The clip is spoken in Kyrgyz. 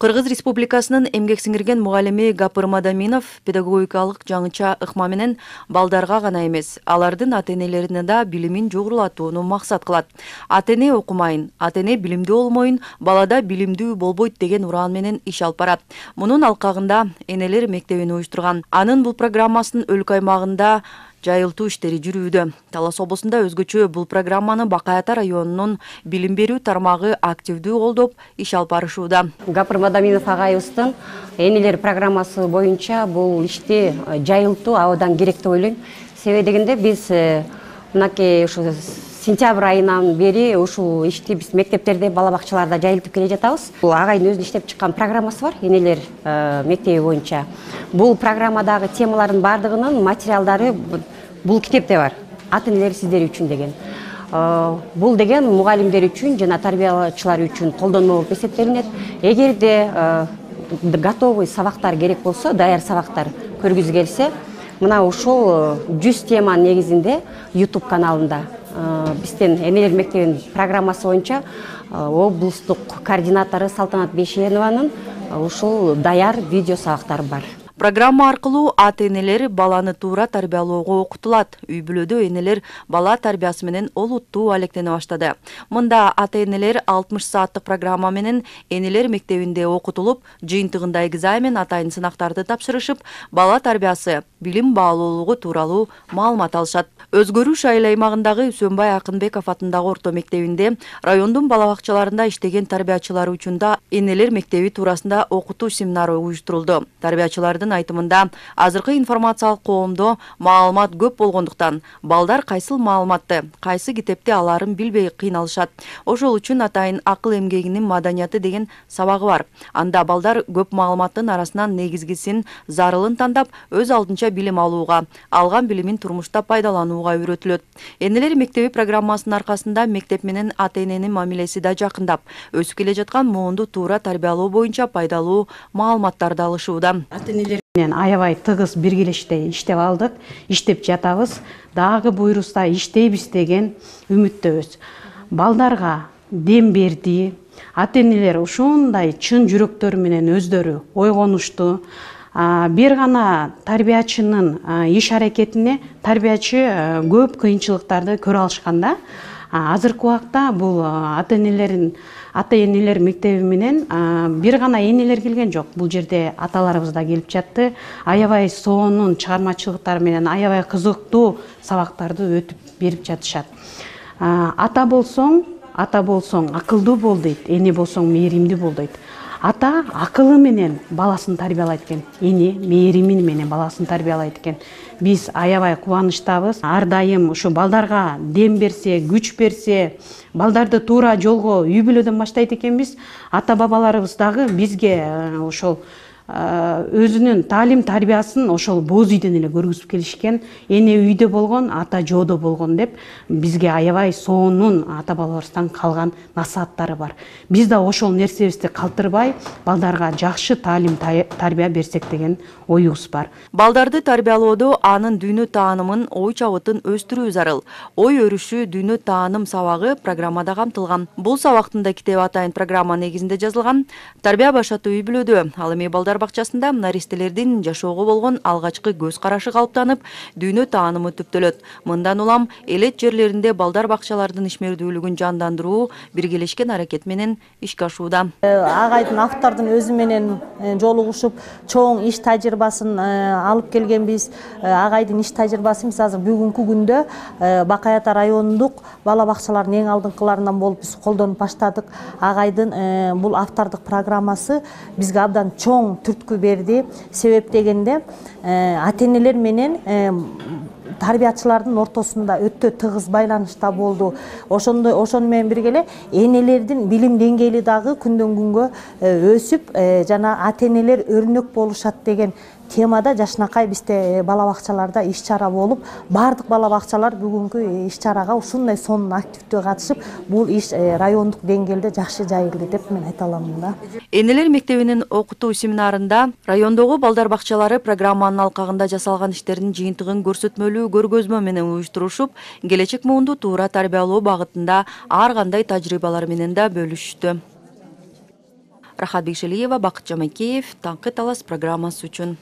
Кыргыз Республикасынын эмгек сиңирген мугалими Гапыр Мадаминов педагогикалык жаңыча ыкма менен балдарга гана эмес, алардын ата-энелерине да билимин жогорулатууну максат кылат. Ата-эне окумайын, ата-эне билимдүү болмойун, балада билимдүү болбойт деген ураан менен иш алып барат. Мунун алкагында энелер мектебин уюштурган. Анын бул программасынын өлкө аймагында жайылтуу иштери жүрүүдө. Талас облусунда өзгөчө бул программаны Бакай Ата районунун билим берүү тармагы активдүү колдоп иш алып барышууда. Гапыр Мадаминов агайыбыздын энелер программасы боюнча бул ишти жайылтуу абдан керек деп ойлойм. Себеби дегенде биз мынакей ушу сентябрь айынан бери ушул ишти биз мектептерде, бала бакчаларда жайылтып келе жатабыз. Бул агайдын өзүнүн иштеп чыккан программасы бар, энелер мектеби боюнча. Бул программадагы темалардын бардыгынын материалдары бул китепте бар. Ата-энелер сиздер үчүн деген. Бул деген мугалимдер үчүн жана тарбиячылар үчүн колдонмо болуп эсептелинет. Эгерде готовый сабактар керек болсо, даяр сабактар көргүзү келсе, мына ушул 100 теманын негизинде YouTube каналында биздин энелер мектебинин программасы боюнча облустук координатору Салтанат Бейшенованын ушул даяр видео сабактары бар. Программа аркылуу ата-энелер баланы туура тарбиялоого окутулат. Үй-бүлөдө энелер бала тарбиясы менен олуттуу алектене баштады. Мында ата-энелер 60 сааттык программа менен энелер мектебинде окутулуп, жыйынтыгында экзамен, атайын сынактарды тапшырышып, бала тарбиясы, билим баалуулугу тууралуу маалымат алышат. Өзгөрүш айыл аймагындагы Үсөнбай Акынбеков атындагы орто мектебинде райондун бала бакчаларында иштеген тарбиячылар үчүн да энелер мектеби туурасында окутуу семинары уюштурулду. Тарбиячылардын айтымында азыркы информациялык коомдо маалымат көп болгондуктан балдар кайсыл маалыматты, кайсы китепти аларын билбей кыйналышат. Ошол үчүн атайын акыл эмгегинин маданияты деген сабагы бар. Анда балдар көп маалыматтын арасынан негизгисин, зарылын тандап, өз алдынча билим алууга, алган билимин турмушта пайдаланууга үйрөтүлөт. Энелер мектеби программасынын аркасында мектеп менен ата-эненин мамилеси да жакындап, өсүп келе жаткан муунду туура тарбиялоо боюнча пайдалуу маалыматтарды алышууда. Менен аябай тыгыз биргелеште иштеп алдык, иштеп жатабыз, дагы буйруса иштейбиз деген үмүттөбүз. Балдарга дем берди, ата-энелер ушундай чын жүрөктөрү менен өздөрү ойгонушту. Бир гана тарбиячынын иш аракетине тарбиячы көп кыйынчылыктарды көрө алышканда, азыркы убакта бул ата-энелер мектеби менен бир гана энелер келген жок. Бул жерде аталарыбыз да келип жатты. Аябай сонун чыгармачылыктар менен аябай кызыктуу сабактарды өтүп берип жатышат. Ата болсоң акылдуу бол дейт, эне болсоң мээримдүү бол дейт. Ата акылы менен баласын тарбиялайт экен, эне мээрими менен баласын тарбиялайт экен. Биз аябай кубанычтабыз. Ар дайым ушу балдарга дем берсе, күч берсе, балдарды туура жолго үй-бүлөдөн баштайт экенбиз. Ата-бабаларыбыз дагы бизге ошол өзүнүн таалим тарбиясын ошол боз үйдөн эле көргүзүп келишкен. Эне үйдө болгон, ата жоодо болгон деп бизге аябай сонун ата-бабаларыбыздан калган насааттары бар. Биз да ошол нерсебизди калтырбай, балдарга жакшы таалим тарбия берсек деген оюбуз бар. Балдарды тарбиялоодо анын дүйнө таанымын, ой чабытын өстүрүү зарыл. Ой өрүшү дүйнө тааным сабагы программада камтылган. Бул сабактын да китеби атайын программа негизинде жазылган. Тарбия башаты үй-бүлөдө, ал эми балдар бакчасында наристелердин жашоого болгон алгачкы көз карашы калыптанып, дүйнө таанымы түптөлөт. Мындан улам элет жерлеринде балдар бакчалардын ишмердүүлүгүн жандандыруу биргелешкен аракет менен ишке ашууда. Агайдын автордун өзү менен жолугушуп, чоң иш тажрыйбасын алып келгенбиз. Агайдын иш тажрыйбасы биз азыр бүгүнкү күндө Бакай Ата райондук бала бакчалардын эң алдыңкыларынан болуп биз колдонуп баштадык. Агайдын бул автордук программасы бизге абдан чоң түрткү берди. Себеп дегенде ата-энелер менен тарбиячылардын ортосунда өтө тыгыз байланышта болду. Ошону менен бирге эле энелердин билим деңгээли дагы күндөн күнгө өсүп, жана ата-энелер өрнөк болушат деген темада жашынакай бизде бала бакчаларда иш-чара болуп, бардык бала бакчалар бүгүнкү иш-чарага ушундай сонун активдүү катышып, бул иш райондук деңгээлде жакшы жайылды деп мен айта аламын да. Энелер мектебинин окутуу семинарында райондогу балдар бакчалары программанын алкагында жасалган иштердин жыйынтыгын көрсөтмөлүү көргөзмө менен уюштурушуп, келечек муунду туура тарбиялоо багытында ар кандай тажрыйбалар менен да бөлүштү. Рахат Бекшелиева, Бақыт Жамайкеев, Таңқы талас программасы үшін.